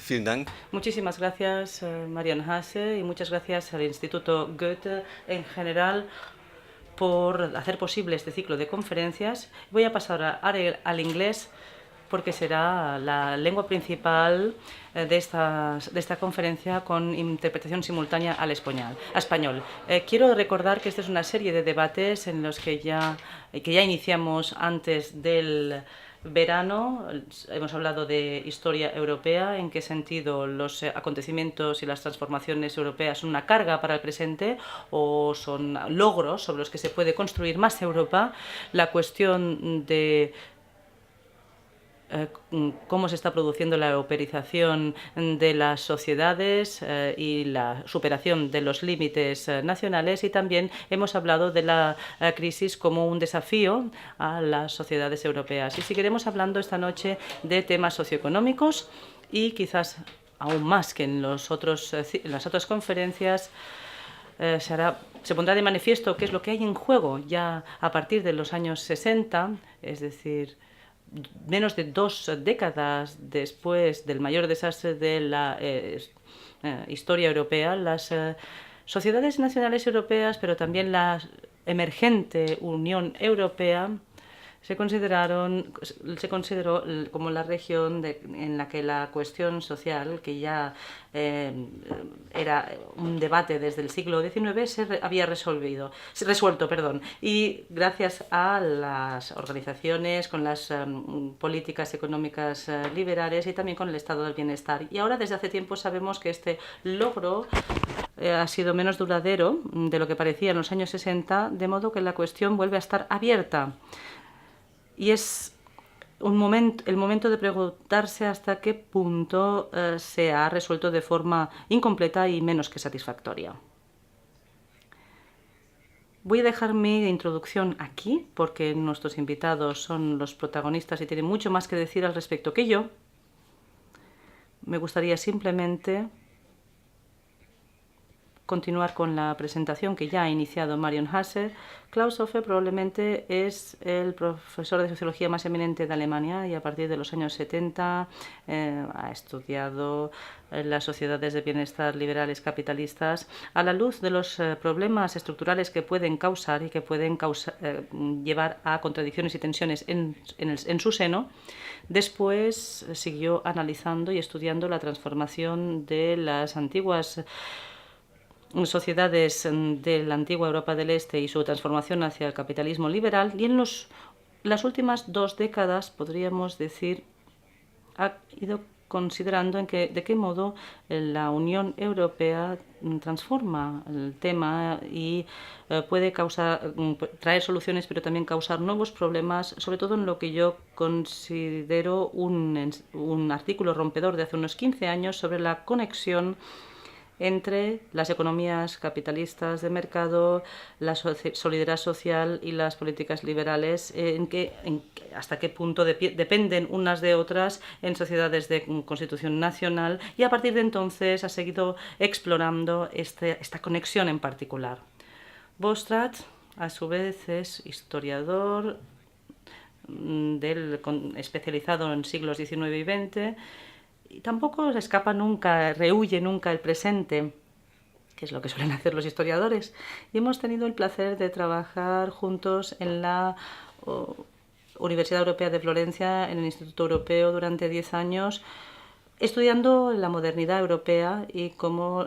Vielen Dank. Muchísimas gracias, Marion Haase, y muchas gracias al Instituto Goethe en general por hacer posible este ciclo de conferencias. Voy a pasar al inglés porque será la lengua principal de esta conferencia con interpretación simultánea al español. Quiero recordar que esta es una serie de debates en los que ya iniciamos antes del verano. Hemos hablado de historia europea, en qué sentido los acontecimientos y las transformaciones europeas son una carga para el presente o son logros sobre los que se puede construir más Europa. La cuestión de cómo se está produciendo la europeización de las sociedades y la superación de los límites nacionales, y también hemos hablado de la crisis como un desafío a las sociedades europeas. Y seguiremos hablando esta noche de temas socioeconómicos y quizás aún más que en las otras conferencias. Se pondrá de manifiesto qué es lo que hay en juego ya a partir de los años 60, es decir, menos de 2 décadas después del mayor desastre de la historia europea. Las sociedades nacionales europeas, pero también la emergente Unión Europea, se consideró como la región en la que la cuestión social, que ya era un debate desde el siglo XIX, se había resuelto. Y gracias a las organizaciones, con las políticas económicas liberales y también con el estado del bienestar. Y ahora, desde hace tiempo, sabemos que este logro ha sido menos duradero de lo que parecía en los años 60, de modo que la cuestión vuelve a estar abierta. Y es el momento de preguntarse hasta qué punto se ha resuelto de forma incompleta y menos que satisfactoria. Voy a dejar mi introducción aquí porque nuestros invitados son los protagonistas y tienen mucho más que decir al respecto que yo. Me gustaría simplemente continuar con la presentación que ya ha iniciado Marion Haase. Klaus Hofe probablemente es el profesor de sociología más eminente de Alemania y a partir de los años 70 ha estudiado las sociedades de bienestar liberales capitalistas a la luz de los problemas estructurales que pueden causar y que pueden llevar a contradicciones y tensiones en su seno. Después siguió analizando y estudiando la transformación de las antiguas sociedades de la antigua Europa del Este y su transformación hacia el capitalismo liberal, y en las últimas 2 décadas, podríamos decir, ha ido considerando de qué modo la Unión Europea transforma el tema y puede traer soluciones, pero también causar nuevos problemas, sobre todo en lo que yo considero un artículo rompedor de hace unos 15 años sobre la conexión entre las economías capitalistas de mercado, la solidaridad social y las políticas liberales, hasta qué punto dependen unas de otras en sociedades de constitución nacional, y a partir de entonces ha seguido explorando esta conexión en particular. Bostrat, a su vez, es historiador especializado en siglos XIX y XX, y tampoco se escapa nunca, rehuye nunca el presente, que es lo que suelen hacer los historiadores. Y hemos tenido el placer de trabajar juntos en la Universidad Europea de Florencia, en el Instituto Europeo, durante 10 años, estudiando la modernidad europea y cómo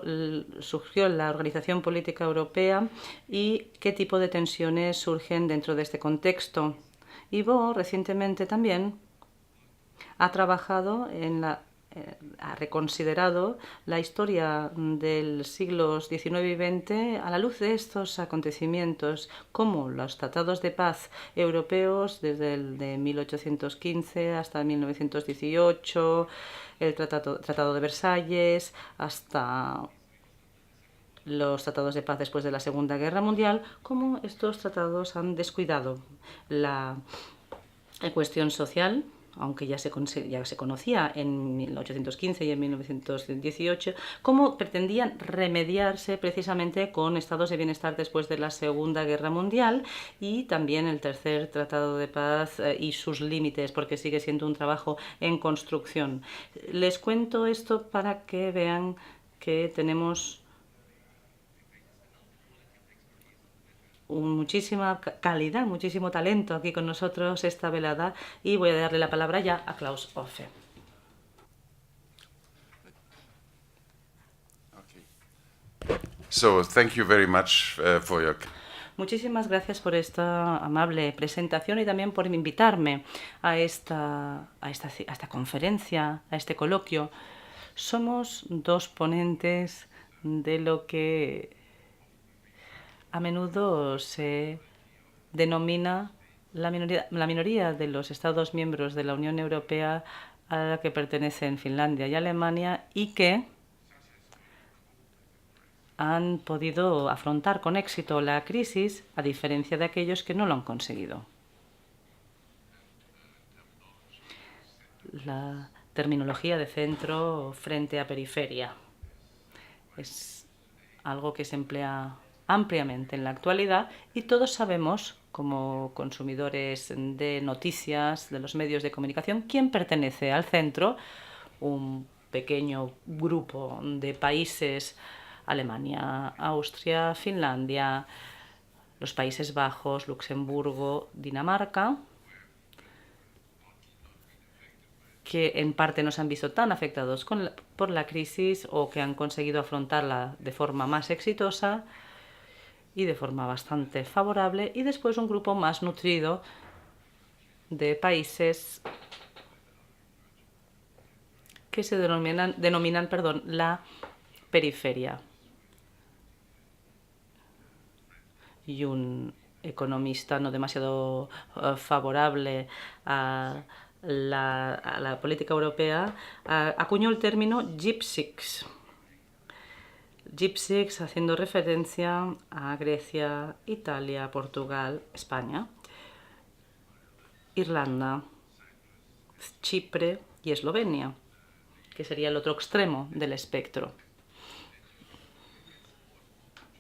surgió la organización política europea y qué tipo de tensiones surgen dentro de este contexto. Ivo, recientemente también, ha trabajado ha reconsiderado la historia del siglos XIX y XX a la luz de estos acontecimientos, como los tratados de paz europeos desde el de 1815 hasta 1918, el Tratado de Versalles, hasta los tratados de paz después de la Segunda Guerra Mundial, cómo estos tratados han descuidado la cuestión social aunque ya se conocía en 1815 y en 1918, cómo pretendían remediarse precisamente con estados de bienestar después de la Segunda Guerra Mundial y también el tercer Tratado de Paz y sus límites, porque sigue siendo un trabajo en construcción. Les cuento esto para que vean que tenemos muchísima calidad, muchísimo talento aquí con nosotros esta velada, y voy a darle la palabra ya a Klaus Offe. So, thank you very much for your... Muchísimas gracias por esta amable presentación y también por invitarme a esta conferencia, a este coloquio. Somos dos ponentes de lo que a menudo se denomina la minoría de los Estados miembros de la Unión Europea a la que pertenecen Finlandia y Alemania y que han podido afrontar con éxito la crisis, a diferencia de aquellos que no lo han conseguido. La terminología de centro frente a periferia es algo que se emplea ampliamente en la actualidad y todos sabemos, como consumidores de noticias, de los medios de comunicación, quién pertenece al centro: un pequeño grupo de países: Alemania, Austria, Finlandia, los Países Bajos, Luxemburgo, Dinamarca, que en parte no se han visto tan afectados por la crisis o que han conseguido afrontarla de forma más exitosa y de forma bastante favorable, y después un grupo más nutrido de países que se denominan la periferia. Y un economista no demasiado favorable a la política europea acuñó el término Gypsies. Gypsies haciendo referencia a Grecia, Italia, Portugal, España, Irlanda, Chipre y Eslovenia, que sería el otro extremo del espectro.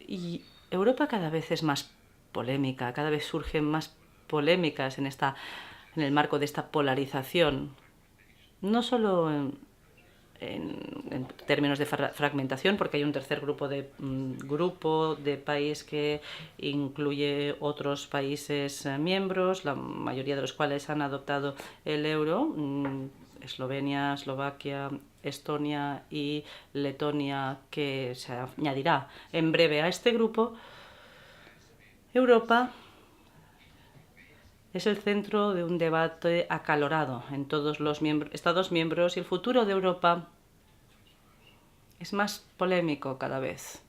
Y Europa cada vez es más polémica, cada vez surgen más polémicas en el marco de esta polarización, no solo en términos de fragmentación, porque hay un tercer grupo de país que incluye otros países miembros, la mayoría de los cuales han adoptado el euro: Eslovenia, Eslovaquia, Estonia y Letonia, que se añadirá en breve a este grupo. Europa es el centro de un debate acalorado en todos los Estados miembros, y el futuro de Europa es más polémico cada vez.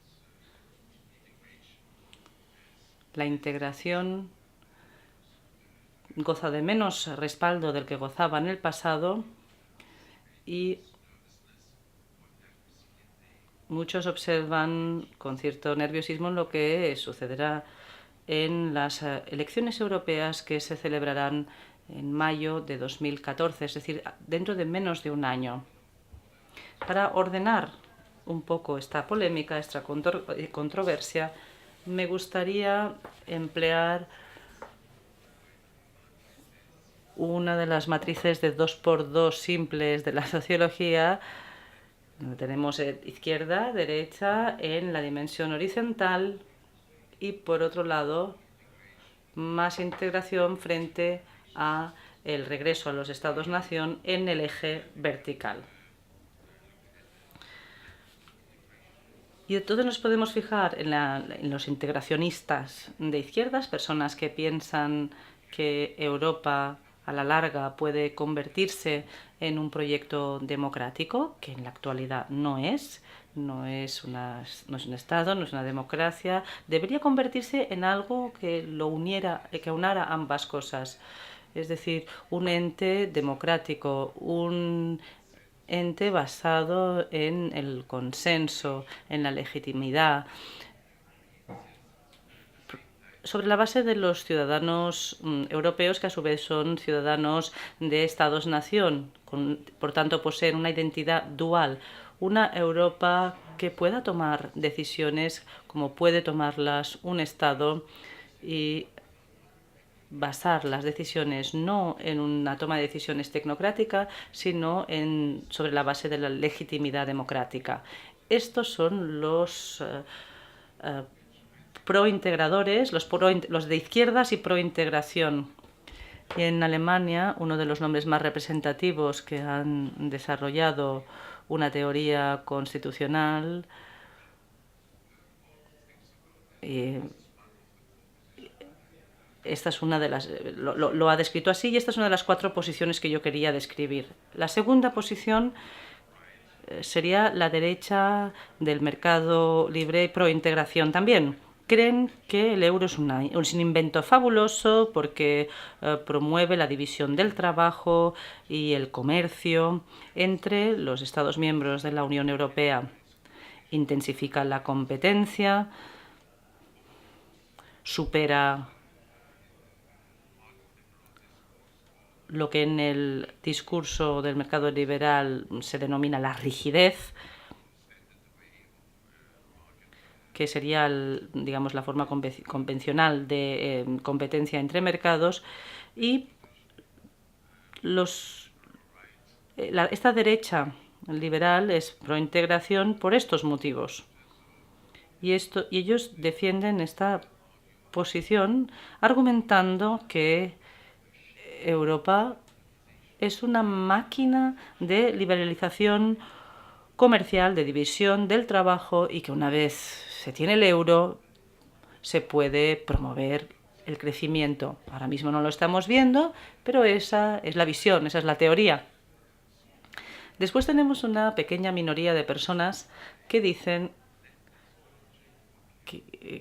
La integración goza de menos respaldo del que gozaba en el pasado, y muchos observan con cierto nerviosismo lo que sucederá en las elecciones europeas que se celebrarán en mayo de 2014, es decir, dentro de menos de un año. Para ordenar un poco esta polémica, esta controversia, me gustaría emplear una de las matrices de 2×2 simples de la sociología, donde tenemos izquierda, derecha en la dimensión horizontal y, por otro lado, más integración frente a el regreso a los estados-nación en el eje vertical. Y todos nos podemos fijar en los integracionistas de izquierdas, personas que piensan que Europa a la larga puede convertirse en un proyecto democrático, que en la actualidad no es un Estado, no es una democracia. Debería convertirse en algo que aunara ambas cosas, es decir, un ente democrático, un ente basado en el consenso, en la legitimidad, sobre la base de los ciudadanos europeos, que a su vez son ciudadanos de Estados-nación, por tanto poseen una identidad dual, una Europa que pueda tomar decisiones como puede tomarlas un Estado y basar las decisiones no en una toma de decisiones tecnocrática, sino sobre la base de la legitimidad democrática. Estos son los prointegradores, los de izquierdas y prointegración. Y en Alemania, uno de los nombres más representativos que han desarrollado una teoría constitucional esta es una de las, lo ha descrito así, y esta es una de las 4 posiciones que yo quería describir. La segunda posición sería la derecha del mercado libre y prointegración también. Creen que el euro es un invento fabuloso porque promueve la división del trabajo y el comercio entre los Estados miembros de la Unión Europea. Intensifica la competencia, supera lo que en el discurso del mercado liberal se denomina la rigidez, que sería, digamos, la forma convencional de competencia entre mercados, y esta derecha liberal es prointegración por estos motivos. Y ellos defienden esta posición argumentando que Europa es una máquina de liberalización comercial, de división del trabajo, y que una vez se tiene el euro se puede promover el crecimiento. Ahora mismo no lo estamos viendo, pero esa es la visión, esa es la teoría. Después tenemos una pequeña minoría de personas que dicen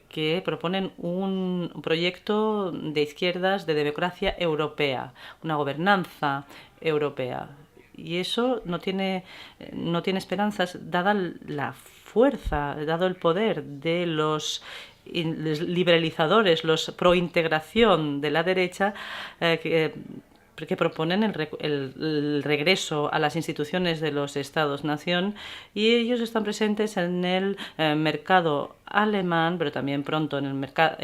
que proponen un proyecto de izquierdas de democracia europea, una gobernanza europea. Y eso no tiene esperanzas, dada la fuerza, dado el poder de los liberalizadores, los prointegración de la derecha, que proponen el regreso a las instituciones de los Estados-nación, y ellos están presentes en el mercado alemán, pero también pronto en el mercado,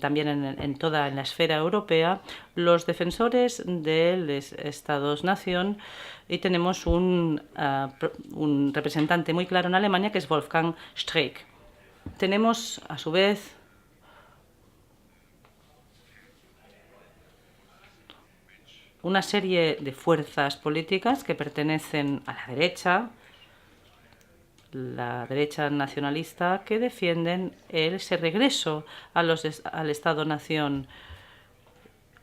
también en toda la esfera europea, los defensores del Estados-nación, y tenemos un representante muy claro en Alemania, que es Wolfgang Streeck. Tenemos, a su vez, una serie de fuerzas políticas que pertenecen a la derecha nacionalista, que defienden ese regreso al Estado-nación,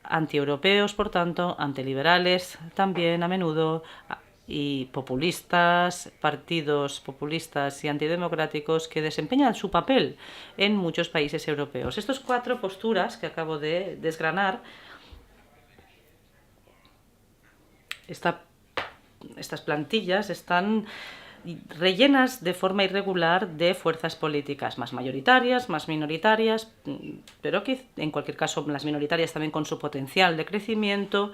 antieuropeos, por tanto, antiliberales también a menudo, y populistas, partidos populistas y antidemocráticos que desempeñan su papel en muchos países europeos. Estas 4 posturas que acabo de desgranar, estas plantillas están rellenas de forma irregular de fuerzas políticas, más mayoritarias, más minoritarias, pero que en cualquier caso las minoritarias también con su potencial de crecimiento.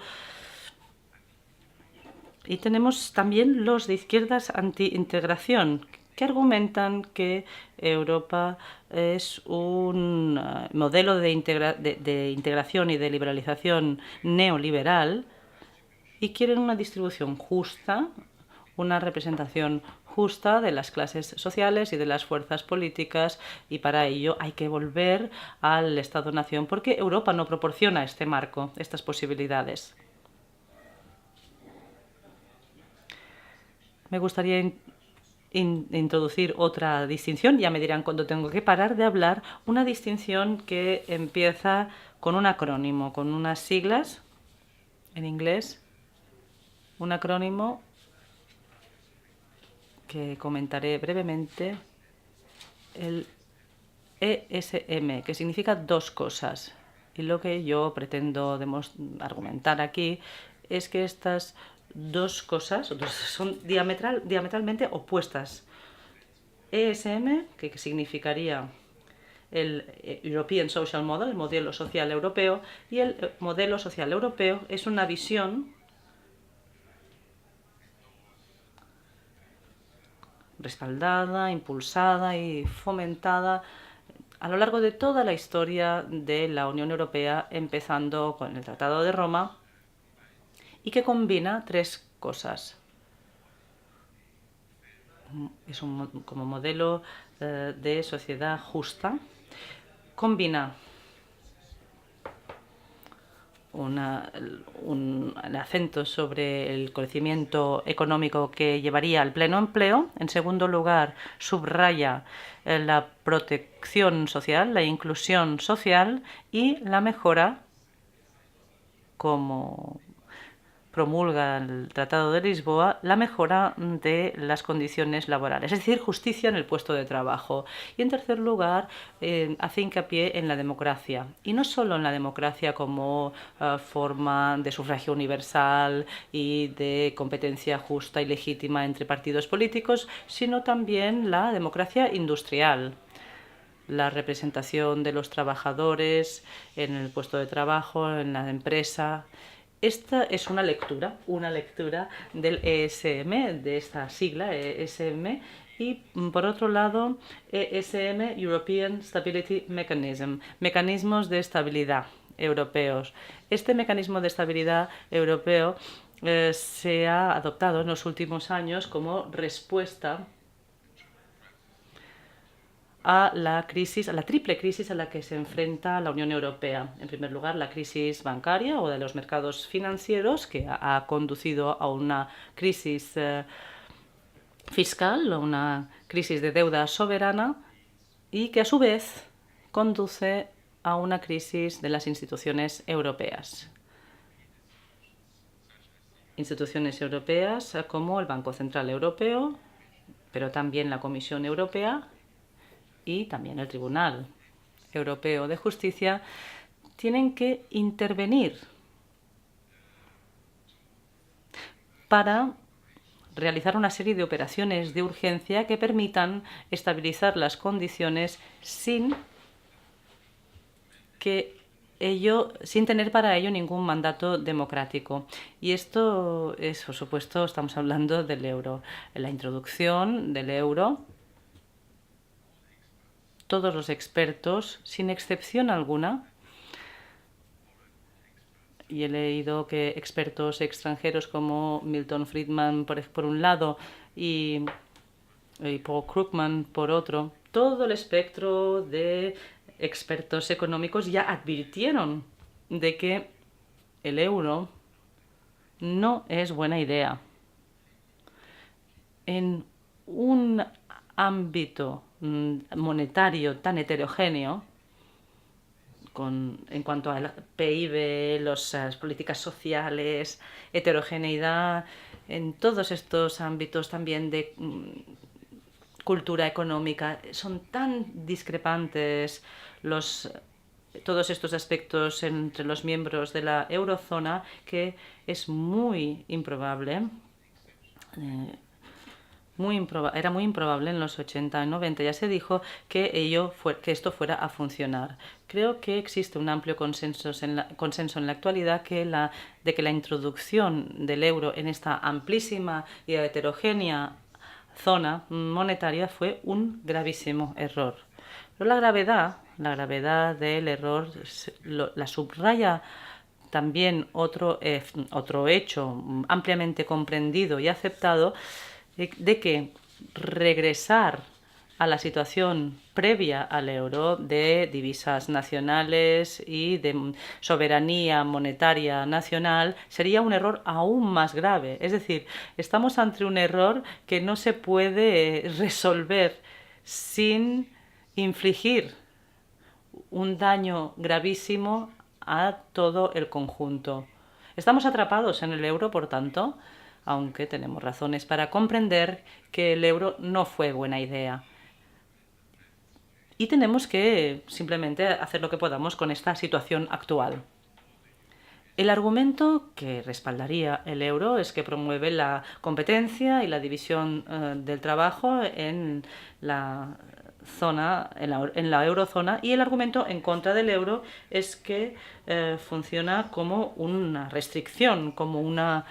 Y tenemos también los de izquierdas anti-integración, que argumentan que Europa es un modelo de integración y de liberalización neoliberal, y quieren una distribución justa, una representación justa de las clases sociales y de las fuerzas políticas, y para ello hay que volver al Estado-nación, porque Europa no proporciona este marco, estas posibilidades. Me gustaría introducir otra distinción, ya me dirán cuándo tengo que parar de hablar, una distinción que empieza con un acrónimo, con unas siglas en inglés, un acrónimo que comentaré brevemente, el ESM, que significa 2 cosas. Y lo que yo pretendo argumentar aquí es que estas 2 cosas son diametralmente opuestas. ESM, que significaría el European Social Model, el modelo social europeo, y el modelo social europeo es una visión respaldada, impulsada y fomentada a lo largo de toda la historia de la Unión Europea, empezando con el Tratado de Roma, y que combina tres cosas. Es como modelo de sociedad justa. Combina un acento sobre el crecimiento económico que llevaría al pleno empleo. En segundo lugar, subraya la protección social, la inclusión social y la mejora, como promulga el Tratado de Lisboa, la mejora de las condiciones laborales, es decir, justicia en el puesto de trabajo. Y en tercer lugar, hace hincapié en la democracia, y no solo en la democracia como forma de sufragio universal y de competencia justa y legítima entre partidos políticos, sino también la democracia industrial, la representación de los trabajadores en el puesto de trabajo, en la empresa. Esta es una lectura del ESM, de esta sigla ESM, y por otro lado, ESM, European Stability Mechanism, mecanismos de estabilidad europeos. Este mecanismo de estabilidad europeo se ha adoptado en los últimos años como respuesta a la crisis, a la triple crisis a la que se enfrenta la Unión Europea. En primer lugar, la crisis bancaria o de los mercados financieros, que ha conducido a una crisis fiscal, a una crisis de deuda soberana, y que a su vez conduce a una crisis de las instituciones europeas. Instituciones europeas como el Banco Central Europeo, pero también la Comisión Europea y también el Tribunal Europeo de Justicia tienen que intervenir para realizar una serie de operaciones de urgencia que permitan estabilizar las condiciones sin tener para ello ningún mandato democrático. Y esto es, por supuesto, estamos hablando del euro. La introducción del euro, todos los expertos, sin excepción alguna, y he leído que expertos extranjeros como Milton Friedman por un lado y Paul Krugman por otro, todo el espectro de expertos económicos ya advirtieron de que el euro no es buena idea. En un ámbito monetario tan heterogéneo, en cuanto al PIB, las políticas sociales, heterogeneidad, en todos estos ámbitos también de cultura económica, son tan discrepantes todos estos aspectos entre los miembros de la eurozona que es muy improbable. Era muy improbable en los 80 y 90, ya se dijo que esto fuera a funcionar. Creo que existe un amplio consenso en la actualidad de que la introducción del euro en esta amplísima y heterogénea zona monetaria fue un gravísimo error. Pero la gravedad del error la subraya también otro hecho ampliamente comprendido y aceptado, de que regresar a la situación previa al euro de divisas nacionales y de soberanía monetaria nacional sería un error aún más grave. Es decir, estamos ante un error que no se puede resolver sin infligir un daño gravísimo a todo el conjunto. Estamos atrapados en el euro, por tanto, aunque tenemos razones para comprender que el euro no fue buena idea. Y tenemos que simplemente hacer lo que podamos con esta situación actual. El argumento que respaldaría el euro es que promueve la competencia y la división del trabajo en la en la eurozona, y el argumento en contra del euro es que funciona como una restricción, como una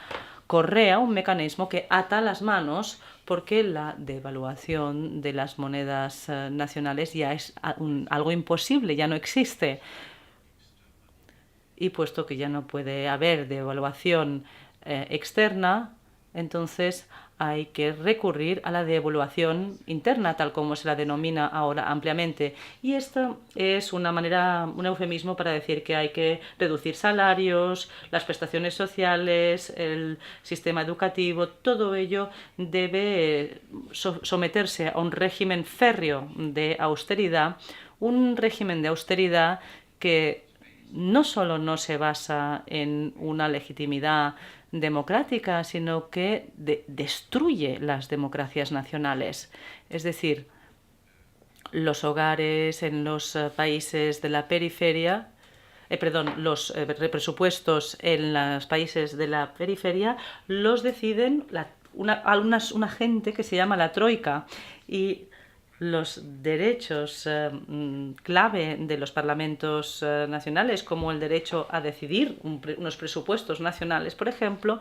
correa, un mecanismo que ata las manos, porque la devaluación de las monedas nacionales ya es algo imposible, ya no existe. Y puesto que ya no puede haber devaluación externa, entonces hay que recurrir a la devaluación interna, tal como se la denomina ahora ampliamente. Y esto es una manera, un eufemismo para decir que hay que reducir salarios, las prestaciones sociales, el sistema educativo. Todo ello debe someterse a un régimen férreo de austeridad, un régimen de austeridad que no solo no se basa en una legitimidad democrática, sino que destruye las democracias nacionales. Es decir, los hogares en los países de la periferia, los presupuestos en los países de la periferia los deciden una gente que se llama la Troika, y los derechos clave de los parlamentos nacionales, como el derecho a decidir unos presupuestos nacionales, por ejemplo,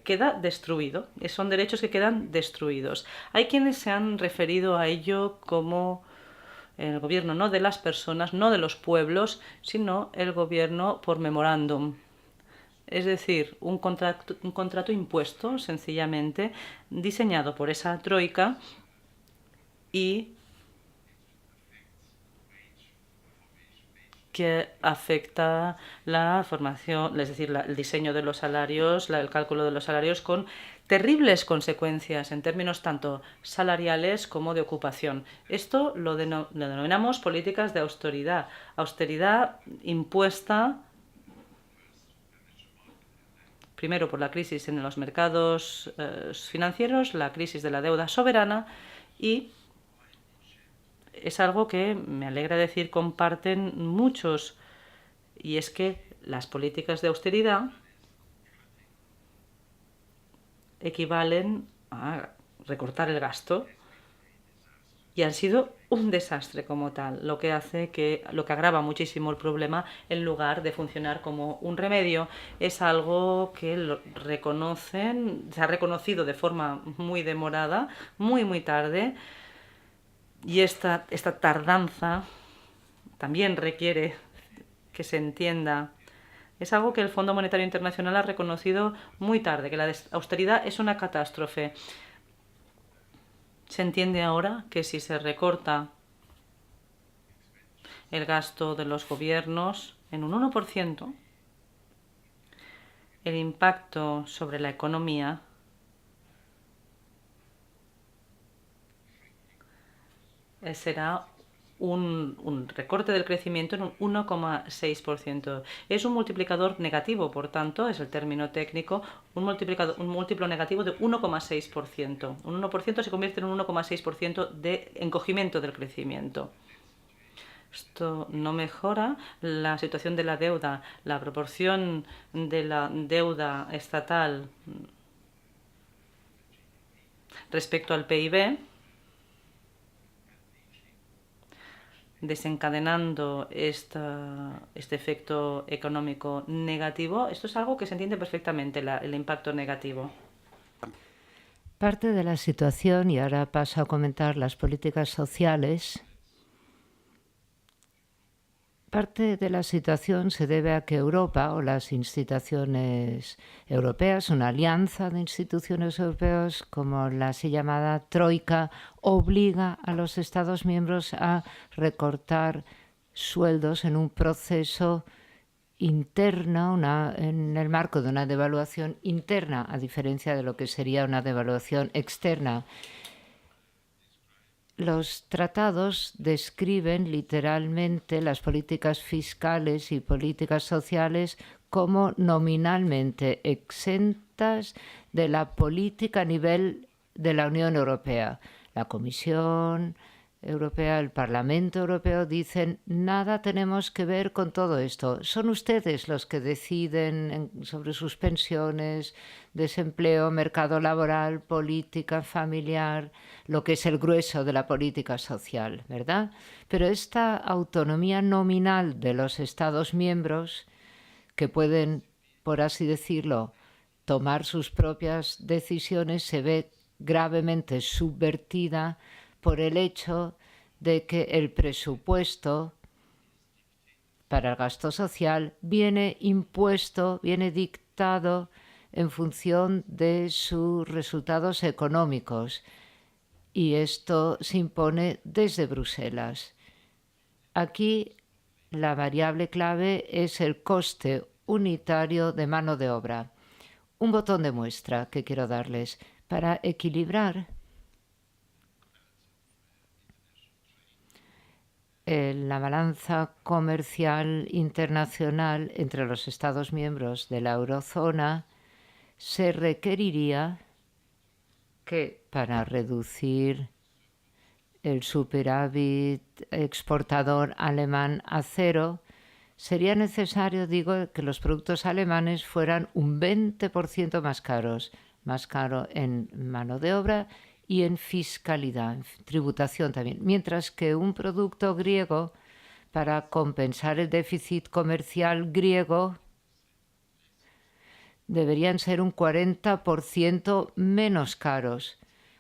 queda destruido. Son derechos que quedan destruidos. Hay quienes se han referido a ello como el gobierno no de las personas, no de los pueblos, sino el gobierno por memorándum. Es decir, un contrato impuesto, sencillamente, diseñado por esa troika, y que afecta la formación, es decir, el diseño de los salarios, el cálculo de los salarios, con terribles consecuencias en términos tanto salariales como de ocupación. Esto lo denominamos políticas de austeridad. Austeridad impuesta primero por la crisis en los mercados financieros, la crisis de la deuda soberana, y es algo que me alegra decir comparten muchos, y es que las políticas de austeridad equivalen a recortar el gasto y han sido un desastre como tal, lo que agrava muchísimo el problema en lugar de funcionar como un remedio. Es algo que se ha reconocido de forma muy demorada, muy tarde. Y esta tardanza también requiere que se entienda. Es algo que el Fondo Monetario Internacional ha reconocido muy tarde, que la austeridad es una catástrofe. Se entiende ahora que si se recorta el gasto de los gobiernos en un 1%, el impacto sobre la economía será un recorte del crecimiento en un 1,6%. Es un multiplicador negativo, por tanto, es el término técnico, un múltiplo negativo de 1,6%. Un 1% se convierte en un 1,6% de encogimiento del crecimiento. Esto no mejora la situación de la deuda. La proporción de la deuda estatal respecto al PIB, desencadenando este efecto económico negativo. Esto es algo que se entiende perfectamente, el impacto negativo. Parte de la situación, y ahora paso a comentar las políticas sociales, parte de la situación se debe a que Europa o las instituciones europeas, una alianza de instituciones europeas como la así llamada Troika, obliga a los Estados miembros a recortar sueldos en un proceso interno, en el marco de una devaluación interna, a diferencia de lo que sería una devaluación externa. Los tratados describen literalmente las políticas fiscales y políticas sociales como nominalmente exentas de la política a nivel de la Unión Europea. La Comisión Europea, el Parlamento Europeo, dicen nada tenemos que ver con todo esto. Son ustedes los que deciden sobre sus pensiones, desempleo, mercado laboral, política familiar, lo que es el grueso de la política social, ¿verdad? Pero esta autonomía nominal de los Estados miembros, que pueden, por así decirlo, tomar sus propias decisiones, se ve gravemente subvertida por el hecho de que el presupuesto para el gasto social viene impuesto, viene dictado en función de sus resultados económicos, y esto se impone desde Bruselas. Aquí la variable clave es el coste unitario de mano de obra. Un botón de muestra que quiero darles para equilibrar la balanza comercial internacional entre los Estados miembros de la eurozona. Se requeriría que, para reducir el superávit exportador alemán a cero, sería necesario, digo, que los productos alemanes fueran un 20% más caro en mano de obra y en fiscalidad, en tributación también, mientras que un producto griego, para compensar el déficit comercial griego, deberían ser un 40% menos caros,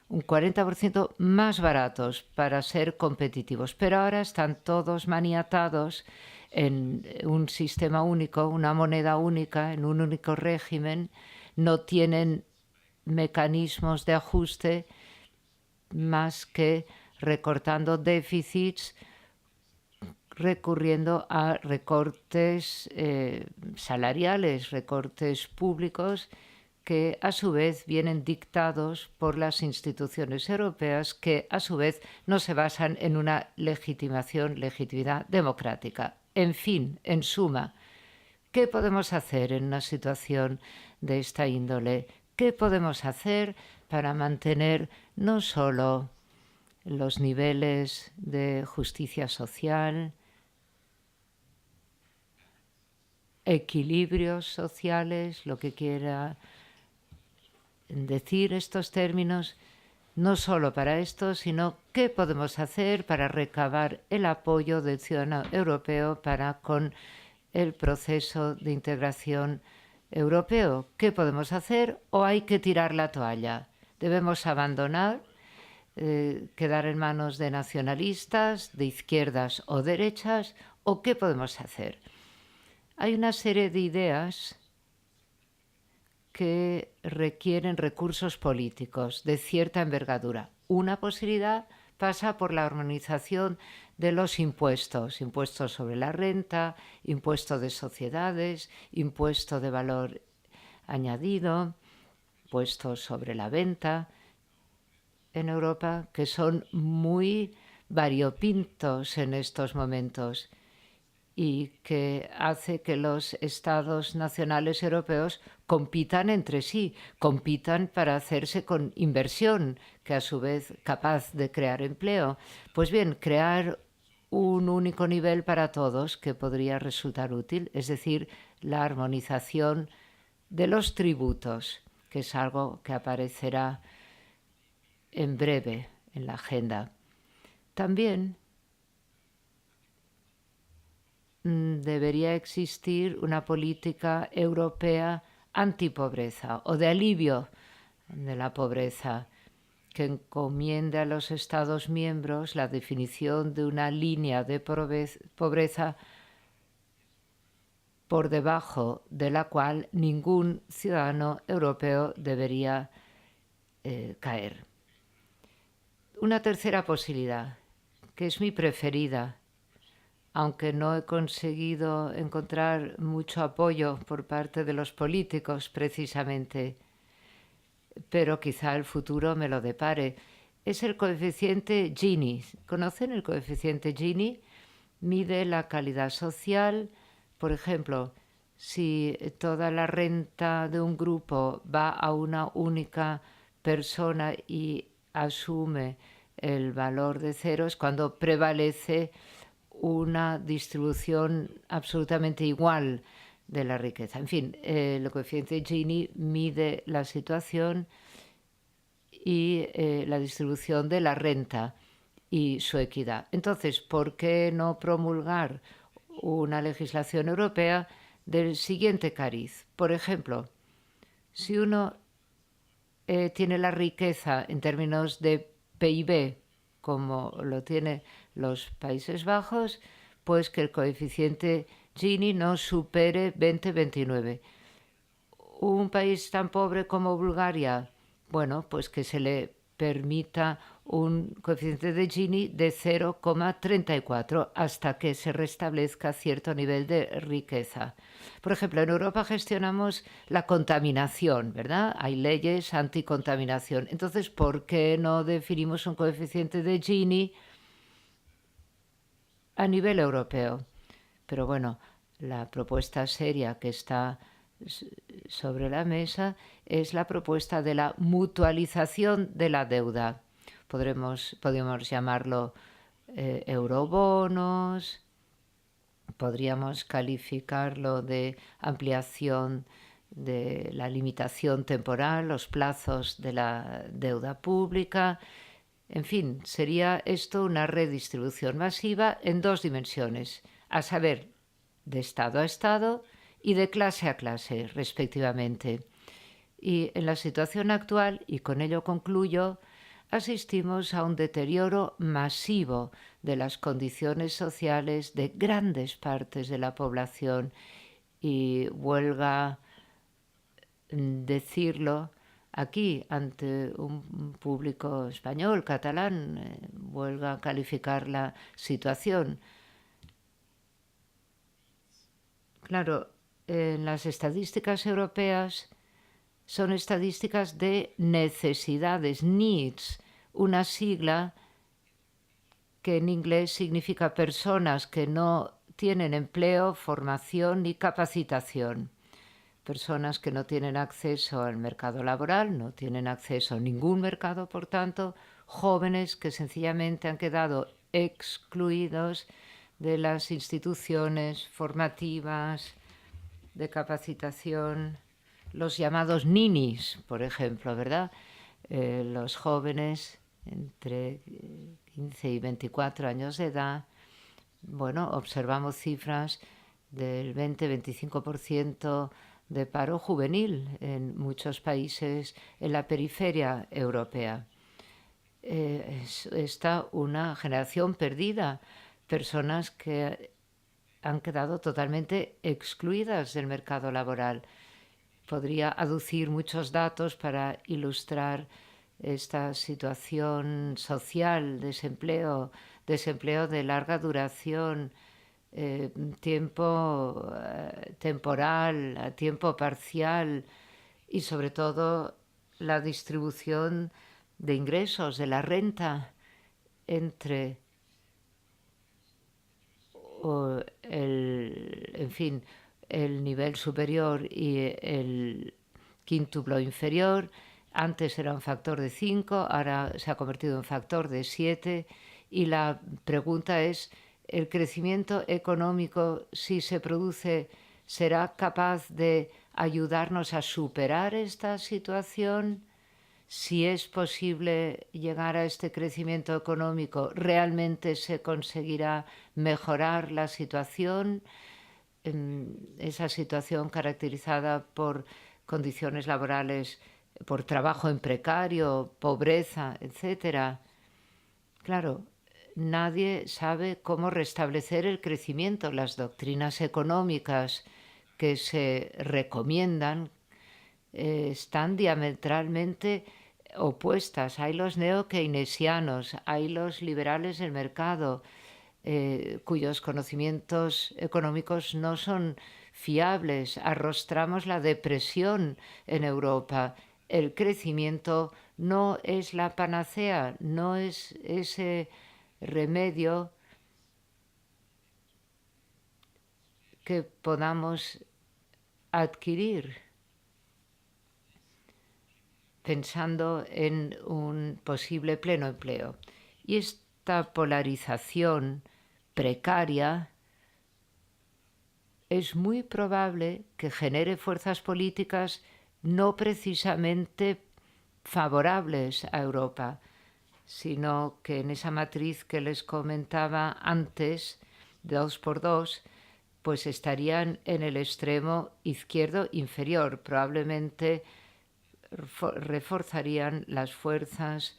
un 40% más baratos para ser competitivos. Pero ahora están todos maniatados en un sistema único, una moneda única, en un único régimen. No tienen mecanismos de ajuste más que recortando déficits, recurriendo a recortes salariales, recortes públicos, que a su vez vienen dictados por las instituciones europeas, que a su vez no se basan en una legitimidad democrática. En fin, en suma, ¿qué podemos hacer en una situación de esta índole? ¿Qué podemos hacer para mantener no solo los niveles de justicia social, equilibrios sociales, lo que quiera decir estos términos, no solo para esto, sino qué podemos hacer para recabar el apoyo del ciudadano europeo para con el proceso de integración europeo? ¿Qué podemos hacer o hay que tirar la toalla? ¿Debemos abandonar, quedar en manos de nacionalistas, de izquierdas o derechas? ¿O qué podemos hacer? Hay una serie de ideas que requieren recursos políticos de cierta envergadura. Una posibilidad pasa por la armonización de los impuestos sobre la renta, impuesto de sociedades, impuesto de valor añadido, impuestos sobre la venta en Europa, que son muy variopintos en estos momentos y que hace que los estados nacionales europeos compitan entre sí, compitan para hacerse con inversión, que a su vez capaz de crear empleo. Pues bien, crear un único nivel para todos que podría resultar útil, es decir, la armonización de los tributos, que es algo que aparecerá en breve en la agenda. También debería existir una política europea antipobreza o de alivio de la pobreza, que encomiende a los Estados miembros la definición de una línea de pobreza por debajo de la cual ningún ciudadano europeo debería caer. Una tercera posibilidad, que es mi preferida, aunque no he conseguido encontrar mucho apoyo por parte de los políticos precisamente, pero quizá el futuro me lo depare, es el coeficiente Gini. ¿Conocen el coeficiente Gini? Mide la calidad social. Por ejemplo, si toda la renta de un grupo va a una única persona y asume el valor de cero es cuando prevalece una distribución absolutamente igual de la riqueza. En fin, el coeficiente Gini mide la situación y la distribución de la renta y su equidad. Entonces, ¿por qué no promulgar una legislación europea del siguiente cariz? Por ejemplo, si uno tiene la riqueza en términos de PIB, como lo tienen los Países Bajos, pues que el coeficiente Gini no supere 20,29. Un país tan pobre como Bulgaria, bueno, pues que se le permita un coeficiente de Gini de 0,34 hasta que se restablezca cierto nivel de riqueza. Por ejemplo, en Europa gestionamos la contaminación, ¿verdad? Hay leyes anticontaminación. Entonces, ¿por qué no definimos un coeficiente de Gini a nivel europeo? Pero bueno, la propuesta seria que está sobre la mesa es la propuesta de la mutualización de la deuda. Podemos llamarlo eurobonos, podríamos calificarlo de ampliación de la limitación temporal, los plazos de la deuda pública. En fin, sería esto una redistribución masiva en dos dimensiones, a saber, de Estado a Estado y de clase a clase, respectivamente. Y en la situación actual, y con ello concluyo, asistimos a un deterioro masivo de las condiciones sociales de grandes partes de la población y huelga decirlo aquí ante un público español, catalán, huelga calificar la situación. Claro, en las estadísticas europeas son estadísticas de necesidades, needs, una sigla que en inglés significa personas que no tienen empleo, formación ni capacitación. Personas que no tienen acceso al mercado laboral, no tienen acceso a ningún mercado, por tanto, jóvenes que sencillamente han quedado excluidos de las instituciones formativas, de capacitación, los llamados ninis, por ejemplo, ¿verdad? Los jóvenes entre 15 y 24 años de edad, bueno, observamos cifras del 20-25% de paro juvenil en muchos países en la periferia europea. Está una generación perdida, personas que han quedado totalmente excluidas del mercado laboral. Podría aducir muchos datos para ilustrar esta situación social, desempleo de larga duración, tiempo temporal, a tiempo parcial y sobre todo la distribución de ingresos, de la renta entre el nivel superior y el quíntuplo inferior. Antes era un factor de 5, ahora se ha convertido en factor de 7 y la pregunta es, ¿el crecimiento económico, si se produce, será capaz de ayudarnos a superar esta situación? Si es posible llegar a este crecimiento económico, ¿realmente se conseguirá mejorar la situación? Esa situación caracterizada por condiciones laborales, por trabajo en precario, pobreza, etc. Claro, nadie sabe cómo restablecer el crecimiento. Las doctrinas económicas que se recomiendan están diametralmente opuestas. Hay los neo-keynesianos, hay los liberales del mercado, cuyos conocimientos económicos no son fiables. Arrostramos la depresión en Europa. El crecimiento no es la panacea, no es ese remedio que podamos adquirir pensando en un posible pleno empleo. Y esta polarización precaria es muy probable que genere fuerzas políticas no precisamente favorables a Europa, sino que en esa matriz que les comentaba antes, 2x2, pues estarían en el extremo izquierdo inferior. Probablemente reforzarían las fuerzas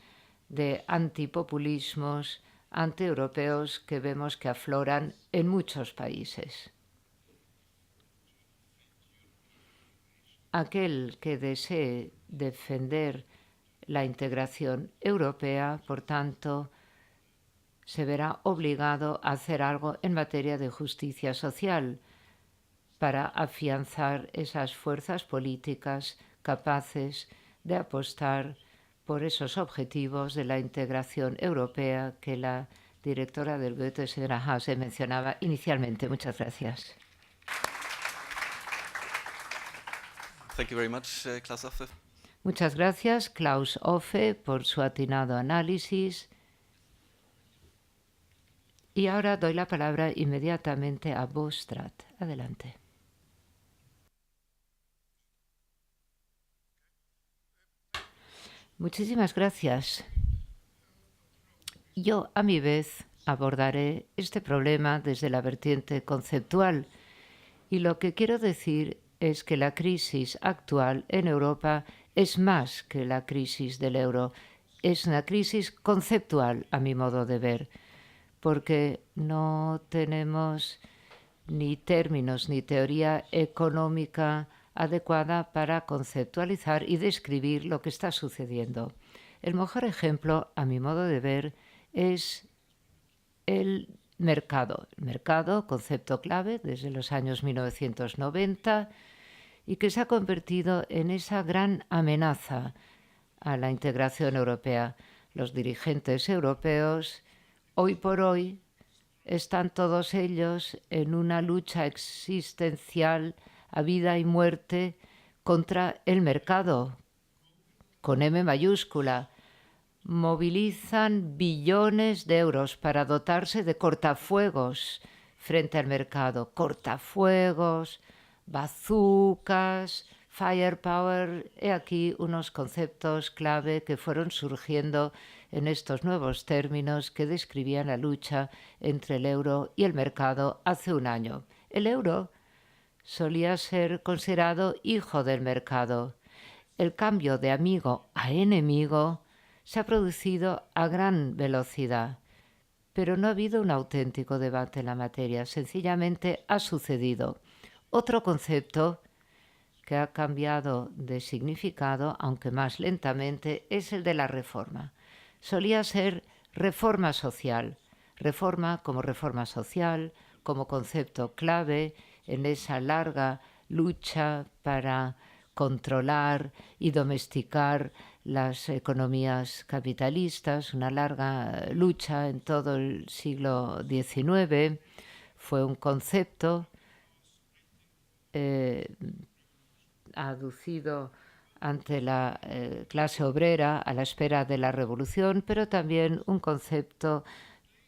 de antipopulismos antieuropeos que vemos que afloran en muchos países. Aquel que desee defender la integración europea, por tanto, se verá obligado a hacer algo en materia de justicia social para afianzar esas fuerzas políticas capaces de apostar por esos objetivos de la integración europea que la directora del Goethe, señora Hase, mencionaba inicialmente. Muchas gracias. Thank you very much, Klaus Offe. Muchas gracias, Klaus Offe, por su atinado análisis. Y ahora doy la palabra inmediatamente a Bo Straat. Adelante. Muchísimas gracias. Yo, a mi vez, abordaré este problema desde la vertiente conceptual. Y lo que quiero decir es que la crisis actual en Europa es más que la crisis del euro. Es una crisis conceptual, a mi modo de ver, porque no tenemos ni términos ni teoría económica adecuada para conceptualizar y describir lo que está sucediendo. El mejor ejemplo, a mi modo de ver, es el mercado. El mercado, concepto clave desde los años 1990 y que se ha convertido en esa gran amenaza a la integración europea. Los dirigentes europeos, hoy por hoy, están todos ellos en una lucha existencial a vida y muerte contra el mercado, con M mayúscula. Movilizan billones de euros para dotarse de cortafuegos frente al mercado. Cortafuegos, bazucas, firepower. He aquí unos conceptos clave que fueron surgiendo en estos nuevos términos que describían la lucha entre el euro y el mercado hace un año. El euro solía ser considerado hijo del mercado. El cambio de amigo a enemigo se ha producido a gran velocidad, pero no ha habido un auténtico debate en la materia, sencillamente ha sucedido. Otro concepto que ha cambiado de significado, aunque más lentamente, es el de la reforma. Solía ser reforma social, reforma social, como concepto clave en esa larga lucha para controlar y domesticar las economías capitalistas, una larga lucha en todo el siglo XIX. Fue un concepto aducido ante la clase obrera a la espera de la revolución, pero también un concepto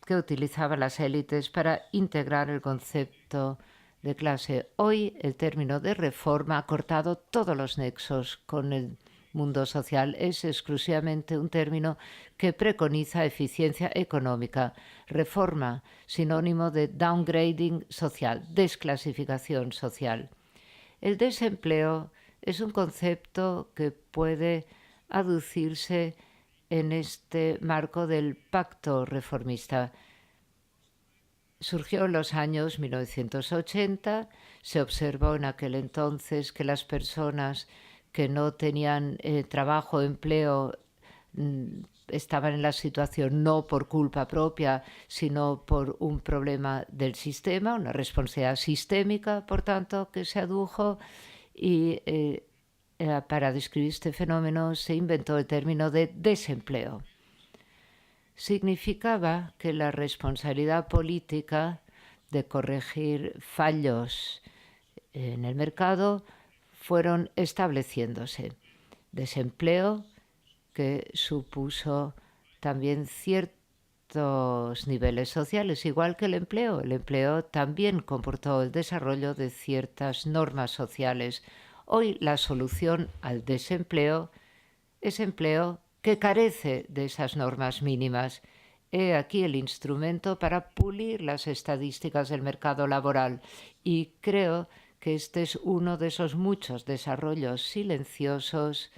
que utilizaban las élites para integrar el concepto de clase. Hoy el término de reforma ha cortado todos los nexos con el mundo social. Es exclusivamente un término que preconiza eficiencia económica. Reforma, sinónimo de downgrading social, desclasificación social. El desempleo es un concepto que puede aducirse en este marco del pacto reformista. Surgió en los años 1980, se observó en aquel entonces que las personas que no tenían trabajo o empleo estaban en la situación no por culpa propia, sino por un problema del sistema, una responsabilidad sistémica, por tanto, que se adujo y para describir este fenómeno se inventó el término de desempleo. Significaba que la responsabilidad política de corregir fallos en el mercado fueron estableciéndose. Desempleo que supuso también cierto ciertos niveles sociales, igual que el empleo. El empleo también comportó el desarrollo de ciertas normas sociales. Hoy la solución al desempleo es empleo que carece de esas normas mínimas. He aquí el instrumento para pulir las estadísticas del mercado laboral y creo que este es uno de esos muchos desarrollos silenciosos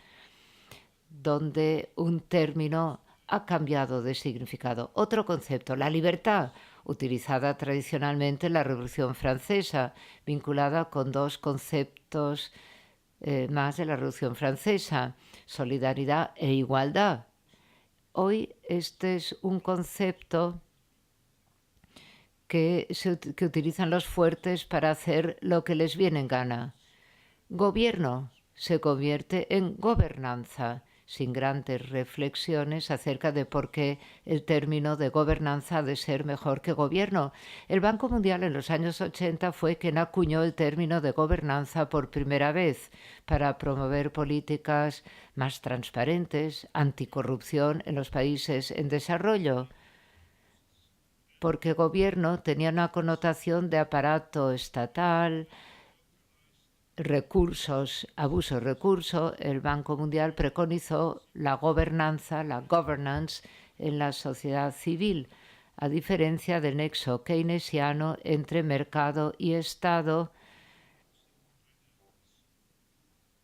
donde un término ha cambiado de significado. Otro concepto, la libertad, utilizada tradicionalmente en la Revolución Francesa, vinculada con dos conceptos más de la Revolución Francesa, solidaridad e igualdad. Hoy este es un concepto que utilizan los fuertes para hacer lo que les viene en gana. Gobierno se convierte en gobernanza, sin grandes reflexiones acerca de por qué el término de gobernanza ha de ser mejor que gobierno. El Banco Mundial en los años 80 fue quien acuñó el término de gobernanza por primera vez para promover políticas más transparentes, anticorrupción en los países en desarrollo, porque gobierno tenía una connotación de aparato estatal, recursos, abuso de recursos. El Banco Mundial preconizó la gobernanza, la governance, en la sociedad civil, a diferencia del nexo keynesiano entre mercado y Estado,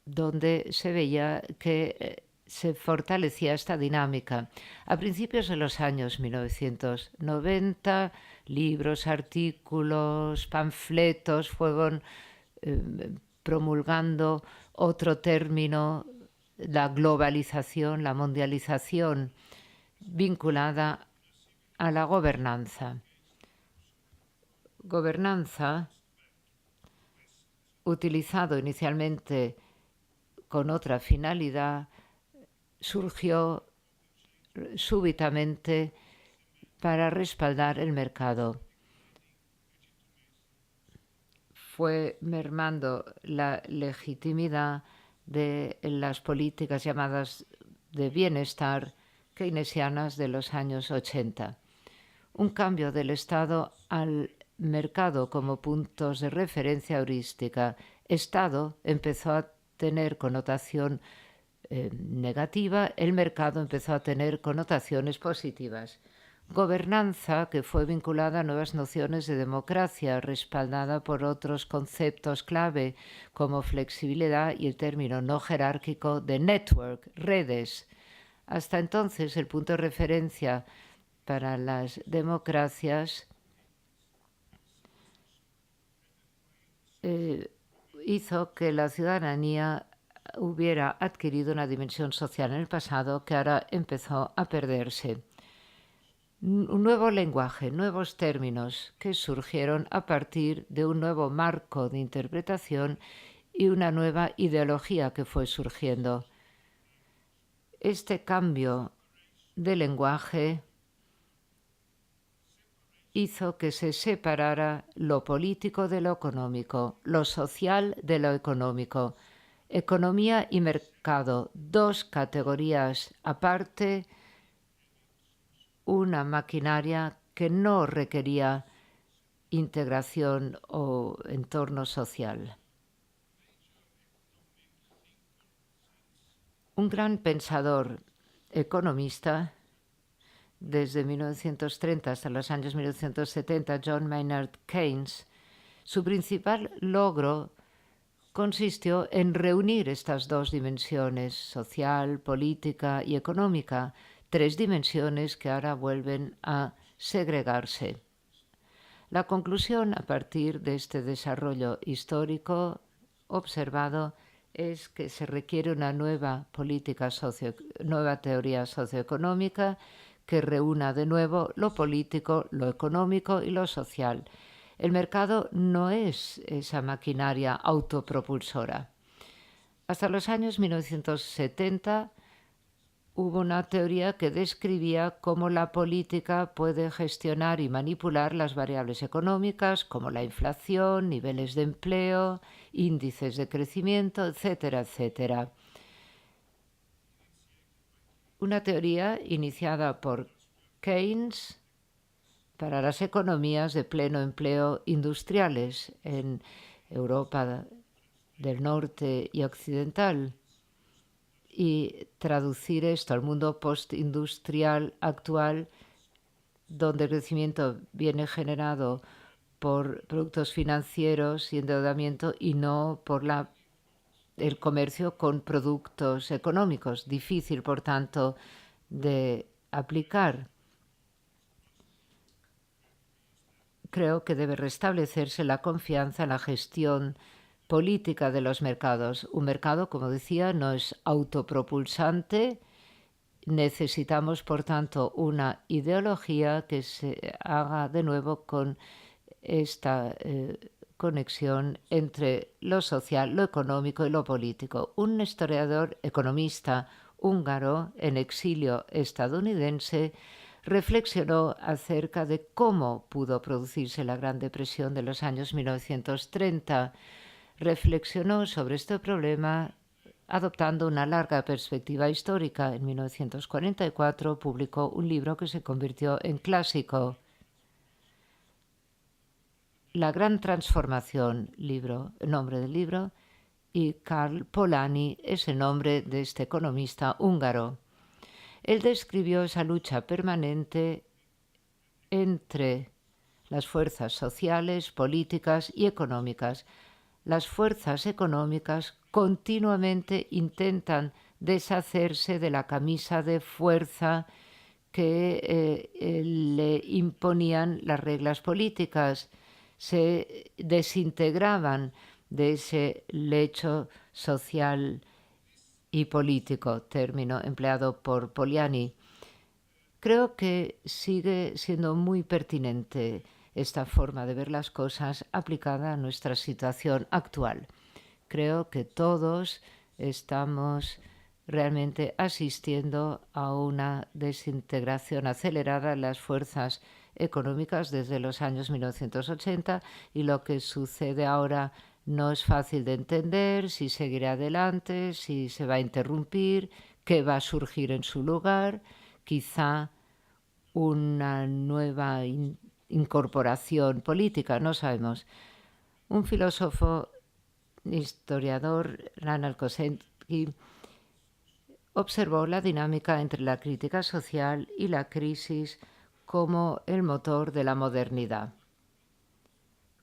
donde se veía que se fortalecía esta dinámica. A principios de los años 1990, libros, artículos, panfletos fueron promulgando otro término, la globalización, la mundialización, vinculada a la gobernanza. Gobernanza, utilizado inicialmente con otra finalidad, surgió súbitamente para respaldar el mercado. Fue mermando la legitimidad de las políticas llamadas de bienestar keynesianas de los años 80. Un cambio del Estado al mercado como puntos de referencia heurística. Estado empezó a tener connotación negativa, el mercado empezó a tener connotaciones positivas. Gobernanza, que fue vinculada a nuevas nociones de democracia, respaldada por otros conceptos clave como flexibilidad y el término no jerárquico de network, redes. Hasta entonces, el punto de referencia para las democracias hizo que la ciudadanía hubiera adquirido una dimensión social en el pasado que ahora empezó a perderse. Un nuevo lenguaje, nuevos términos que surgieron a partir de un nuevo marco de interpretación y una nueva ideología que fue surgiendo. Este cambio de lenguaje hizo que se separara lo político de lo económico, lo social de lo económico. Economía y mercado, dos categorías aparte, una maquinaria que no requería integración o entorno social. Un gran pensador economista, desde 1930 hasta los años 1970, John Maynard Keynes, su principal logro consistió en reunir estas dos dimensiones, social, política y económica, tres dimensiones que ahora vuelven a segregarse. La conclusión a partir de este desarrollo histórico observado es que se requiere una nueva nueva teoría socioeconómica que reúna de nuevo lo político, lo económico y lo social. El mercado no es esa maquinaria autopropulsora. Hasta los años 1970 hubo una teoría que describía cómo la política puede gestionar y manipular las variables económicas, como la inflación, niveles de empleo, índices de crecimiento, etcétera, etcétera. Una teoría iniciada por Keynes para las economías de pleno empleo industriales en Europa del Norte y Occidental, y traducir esto al mundo postindustrial actual, donde el crecimiento viene generado por productos financieros y endeudamiento y no por el comercio con productos económicos. Difícil, por tanto, de aplicar. Creo que debe restablecerse la confianza en la gestión política de los mercados. Un mercado, como decía, no es autopropulsante. Necesitamos, por tanto, una ideología que se haga de nuevo con esta conexión entre lo social, lo económico y lo político. Un historiador economista húngaro en exilio estadounidense reflexionó acerca de cómo pudo producirse la Gran Depresión de los años 1930. Reflexionó sobre este problema adoptando una larga perspectiva histórica. En 1944 publicó un libro que se convirtió en clásico, La Gran Transformación, nombre del libro, y Karl Polanyi es el nombre de este economista húngaro. Él describió esa lucha permanente entre las fuerzas sociales, políticas y económicas. Las fuerzas económicas continuamente intentan deshacerse de la camisa de fuerza que le imponían las reglas políticas. Se desintegraban de ese lecho social y político, término empleado por Polanyi. Creo que sigue siendo muy pertinente esta forma de ver las cosas aplicada a nuestra situación actual. Creo que todos estamos realmente asistiendo a una desintegración acelerada de las fuerzas económicas desde los años 1980, y lo que sucede ahora no es fácil de entender, si seguirá adelante, si se va a interrumpir, qué va a surgir en su lugar, quizá una nueva incorporación política, no sabemos. Un filósofo historiador, Ronald Kosensky, observó la dinámica entre la crítica social y la crisis como el motor de la modernidad.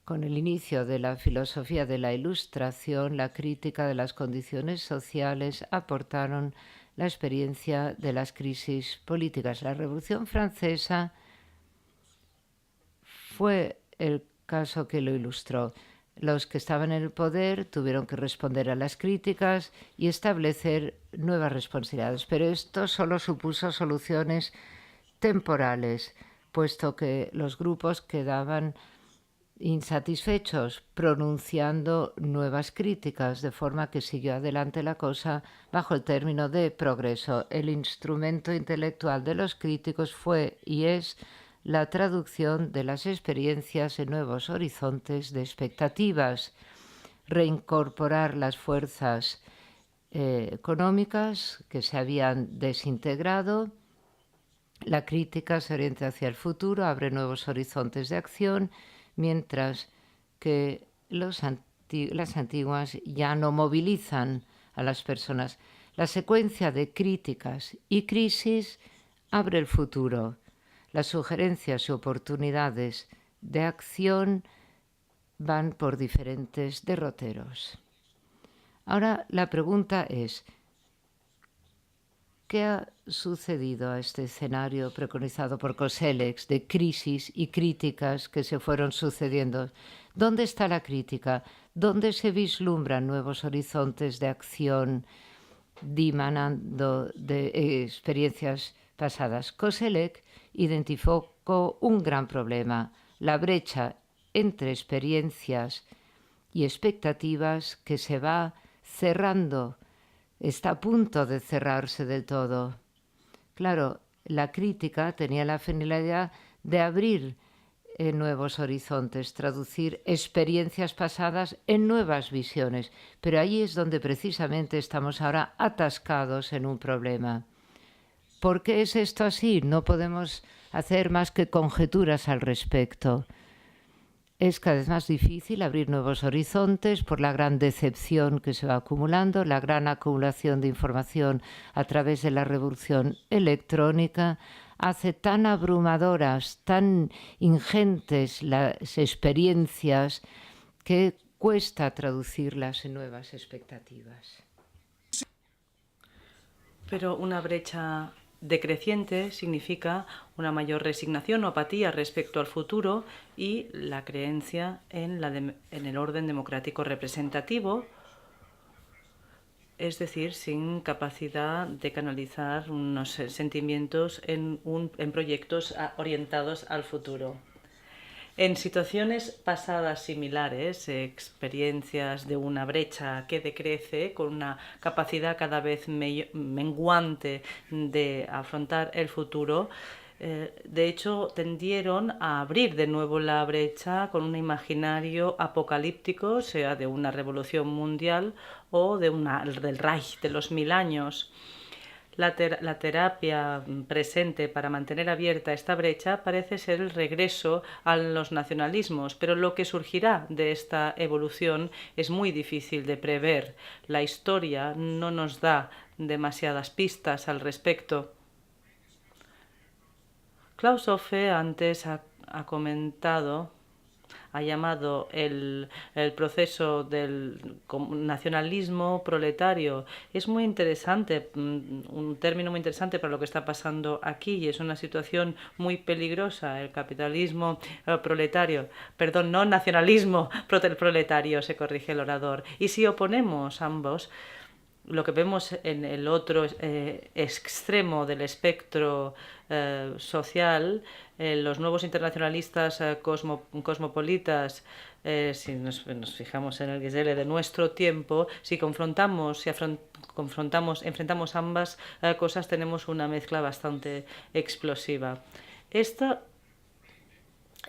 Con el inicio de la filosofía de la Ilustración, la crítica de las condiciones sociales aportaron la experiencia de las crisis políticas. La Revolución Francesa fue el caso que lo ilustró. Los que estaban en el poder tuvieron que responder a las críticas y establecer nuevas responsabilidades, pero esto solo supuso soluciones temporales, puesto que los grupos quedaban insatisfechos, pronunciando nuevas críticas, de forma que siguió adelante la cosa bajo el término de progreso. El instrumento intelectual de los críticos fue y es la traducción de las experiencias en nuevos horizontes de expectativas, reincorporar las fuerzas económicas que se habían desintegrado. La crítica se orienta hacia el futuro, abre nuevos horizontes de acción, mientras que las antiguas ya no movilizan a las personas. La secuencia de críticas y crisis abre el futuro. Las sugerencias y oportunidades de acción van por diferentes derroteros. Ahora la pregunta es, ¿qué ha sucedido a este escenario preconizado por Kosellex de crisis y críticas que se fueron sucediendo? ¿Dónde está la crítica? ¿Dónde se vislumbran nuevos horizontes de acción dimanando de experiencias pasadas? Kosellex identificó un gran problema, la brecha entre experiencias y expectativas que se va cerrando. Está a punto de cerrarse del todo. Claro, la crítica tenía la finalidad de abrir nuevos horizontes, traducir experiencias pasadas en nuevas visiones, pero ahí es donde precisamente estamos ahora atascados en un problema. ¿Por qué es esto así? No podemos hacer más que conjeturas al respecto. Es cada vez más difícil abrir nuevos horizontes por la gran decepción que se va acumulando, la gran acumulación de información a través de la revolución electrónica. Hace tan abrumadoras, tan ingentes las experiencias que cuesta traducirlas en nuevas expectativas. Pero una brecha decreciente significa una mayor resignación o apatía respecto al futuro y la creencia en el orden democrático representativo, es decir, sin capacidad de canalizar unos sentimientos en proyectos orientados al futuro. En situaciones pasadas similares, experiencias de una brecha que decrece con una capacidad cada vez menguante de afrontar el futuro, de hecho tendieron a abrir de nuevo la brecha con un imaginario apocalíptico, sea de una revolución mundial o del Reich de los 1000 años. La terapia presente para mantener abierta esta brecha parece ser el regreso a los nacionalismos, pero lo que surgirá de esta evolución es muy difícil de prever. La historia no nos da demasiadas pistas al respecto. Klaus Offe antes ha comentado, ha llamado el proceso del nacionalismo proletario. Es muy interesante, un término muy interesante para lo que está pasando aquí, y es una situación muy peligrosa. El capitalismo proletario, perdón, no nacionalismo proletario, se corrige el orador. Y si oponemos ambos, lo que vemos en el otro extremo del espectro social, los nuevos internacionalistas cosmopolitas, si nos fijamos en el Geselle de nuestro tiempo, si enfrentamos ambas cosas, tenemos una mezcla bastante explosiva.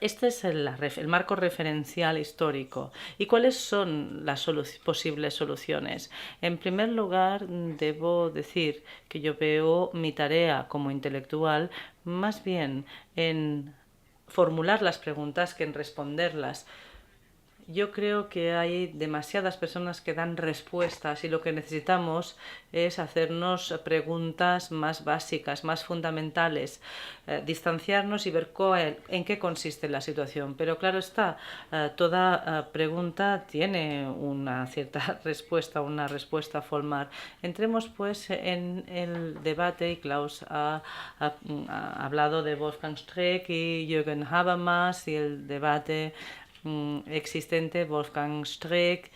Este es el marco referencial histórico. ¿Y cuáles son las posibles soluciones? En primer lugar, debo decir que yo veo mi tarea como intelectual más bien en formular las preguntas que en responderlas. Yo creo que hay demasiadas personas que dan respuestas y lo que necesitamos es hacernos preguntas más básicas, más fundamentales, distanciarnos y ver en qué consiste la situación. Pero claro está, toda pregunta tiene una cierta respuesta, una respuesta a formar. Entremos pues en el debate, y Klaus ha hablado de Wolfgang Streeck y Jürgen Habermas y el debate existente. Wolfgang Streeck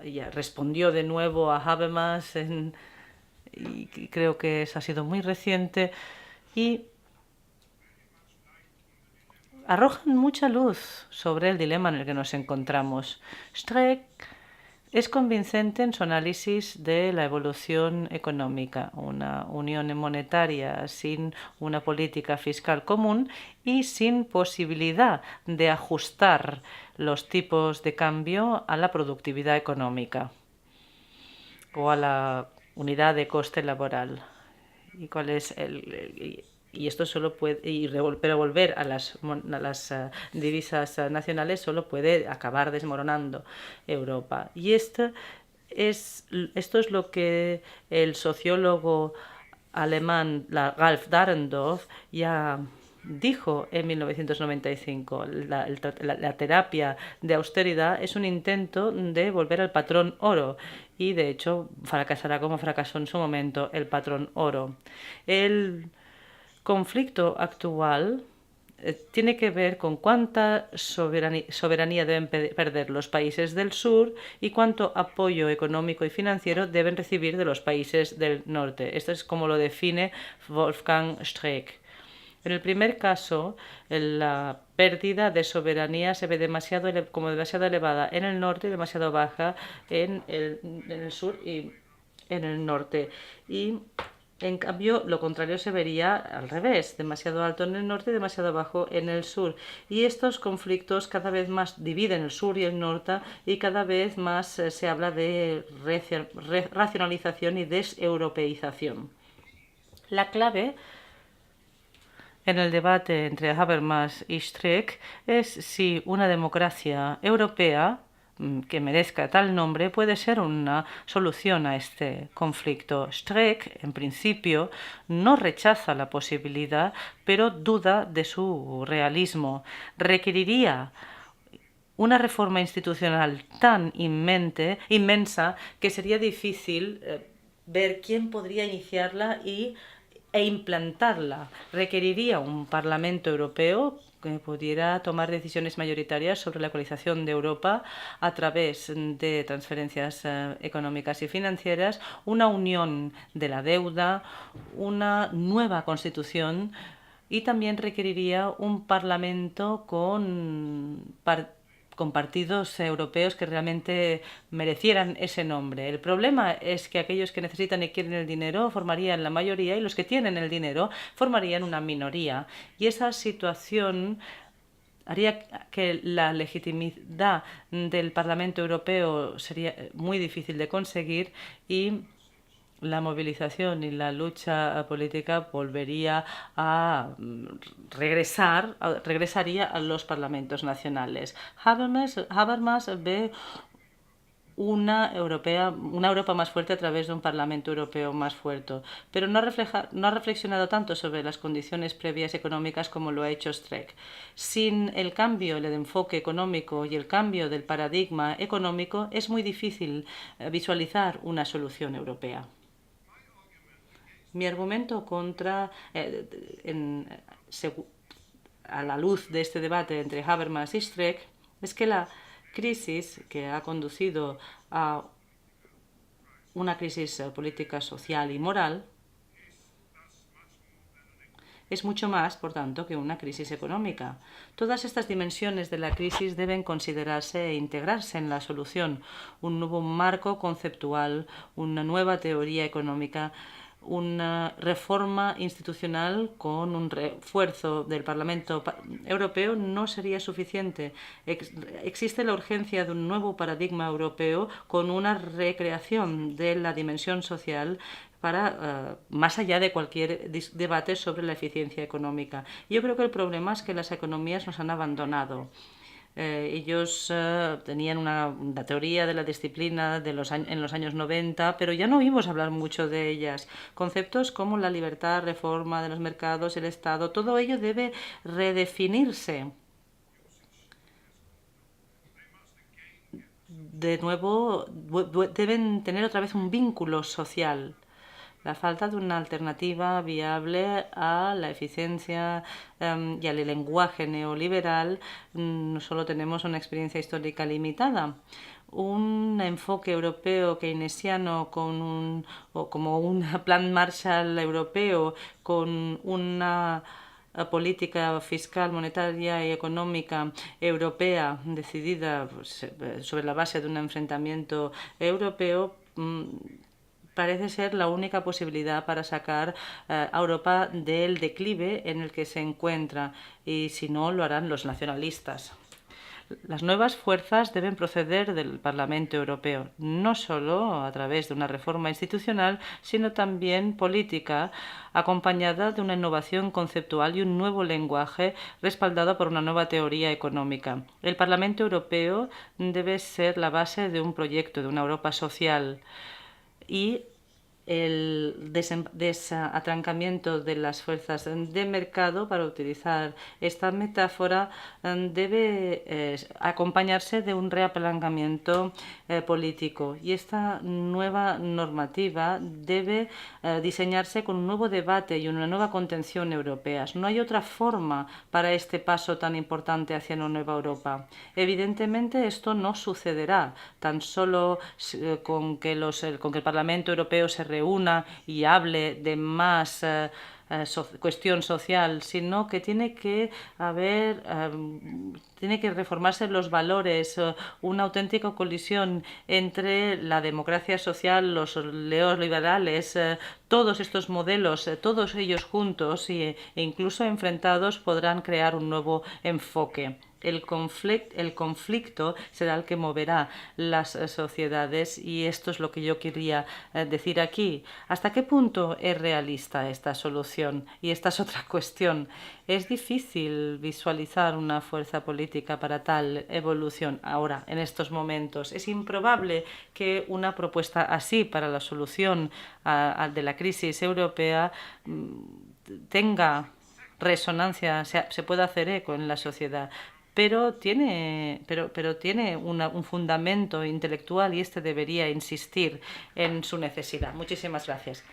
ya respondió de nuevo a Habermas y creo que eso ha sido muy reciente y arrojan mucha luz sobre el dilema en el que nos encontramos. Streeck es convincente en su análisis de la evolución económica, una unión monetaria sin una política fiscal común y sin posibilidad de ajustar los tipos de cambio a la productividad económica o a la unidad de coste laboral. ¿Y cuál es y esto solo puede, pero volver a las divisas nacionales solo puede acabar desmoronando Europa. Y esto es lo que el sociólogo alemán Ralf Dahrendorf ya dijo en 1995. La terapia de austeridad es un intento de volver al patrón oro y de hecho fracasará como fracasó en su momento el patrón oro. El conflicto actual tiene que ver con cuánta soberanía deben perder los países del sur y cuánto apoyo económico y financiero deben recibir de los países del norte. Esto es como lo define Wolfgang Streeck. En el primer caso, la pérdida de soberanía se ve como demasiado elevada en el norte y demasiado baja en el sur y en el norte. Y en cambio, lo contrario se vería al revés, demasiado alto en el norte y demasiado bajo en el sur. Y estos conflictos cada vez más dividen el sur y el norte y cada vez más se habla de racionalización y deseuropeización. La clave en el debate entre Habermas y Streeck es si una democracia europea que merezca tal nombre puede ser una solución a este conflicto. Streeck, en principio, no rechaza la posibilidad, pero duda de su realismo. Requeriría una reforma institucional tan inmensa que sería difícil ver quién podría iniciarla e implantarla. Requeriría un Parlamento Europeo que pudiera tomar decisiones mayoritarias sobre la ecualización de Europa a través de transferencias económicas y financieras, una unión de la deuda, una nueva constitución, y también requeriría un Parlamento con partidos europeos que realmente merecieran ese nombre. El problema es que aquellos que necesitan y quieren el dinero formarían la mayoría y los que tienen el dinero formarían una minoría. Y esa situación haría que la legitimidad del Parlamento Europeo sería muy difícil de conseguir y la movilización y la lucha política regresaría a los parlamentos nacionales. Habermas ve una Europa más fuerte a través de un Parlamento Europeo más fuerte, pero no ha reflexionado tanto sobre las condiciones previas económicas como lo ha hecho Streeck. Sin el cambio del enfoque económico y el cambio del paradigma económico es muy difícil visualizar una solución europea. Mi argumento a la luz de este debate entre Habermas y Streeck es que la crisis que ha conducido a una crisis política, social y moral es mucho más, por tanto, que una crisis económica. Todas estas dimensiones de la crisis deben considerarse e integrarse en la solución. Un nuevo marco conceptual, una nueva teoría económica, una reforma institucional con un refuerzo del Parlamento Europeo no sería suficiente. Existe la urgencia de un nuevo paradigma europeo con una recreación de la dimensión social para más allá de cualquier debate sobre la eficiencia económica. Yo creo que el problema es que las economías nos han abandonado. Ellos tenían una teoría de la disciplina en los años 90, pero ya no oímos hablar mucho de ellas. Conceptos como la libertad, reforma de los mercados, el Estado, todo ello debe redefinirse. De nuevo, deben tener otra vez un vínculo social. La falta de una alternativa viable a la eficiencia y al lenguaje neoliberal, no solo tenemos una experiencia histórica limitada. Un enfoque europeo keynesiano como un plan Marshall europeo con una política fiscal, monetaria y económica europea decidida sobre la base de un enfrentamiento europeo parece ser la única posibilidad para sacar a Europa del declive en el que se encuentra, y si no, lo harán los nacionalistas. Las nuevas fuerzas deben proceder del Parlamento Europeo, no solo a través de una reforma institucional, sino también política, acompañada de una innovación conceptual y un nuevo lenguaje respaldado por una nueva teoría económica. El Parlamento Europeo debe ser la base de un proyecto de una Europa social, y el desatrancamiento de las fuerzas de mercado, para utilizar esta metáfora, debe acompañarse de un reapalancamiento político. Y esta nueva normativa debe diseñarse con un nuevo debate y una nueva contención europeas. No hay otra forma para este paso tan importante hacia una nueva Europa. Evidentemente, esto no sucederá tan solo con que el Parlamento Europeo se reúna y hable de más cuestión social, sino que tiene que reformarse los valores, una auténtica colisión entre la democracia social, los neoliberales, todos estos modelos, todos ellos juntos e incluso enfrentados podrán crear un nuevo enfoque. el conflicto será el que moverá las sociedades, y esto es lo que yo quería decir aquí. ¿Hasta qué punto es realista esta solución? Y esta es otra cuestión. Es difícil visualizar una fuerza política para tal evolución ahora, en estos momentos. Es improbable que una propuesta así para la solución de la crisis europea tenga resonancia, se puede hacer eco en la sociedad, pero tiene un fundamento intelectual, y este debería insistir en su necesidad. Muchísimas gracias.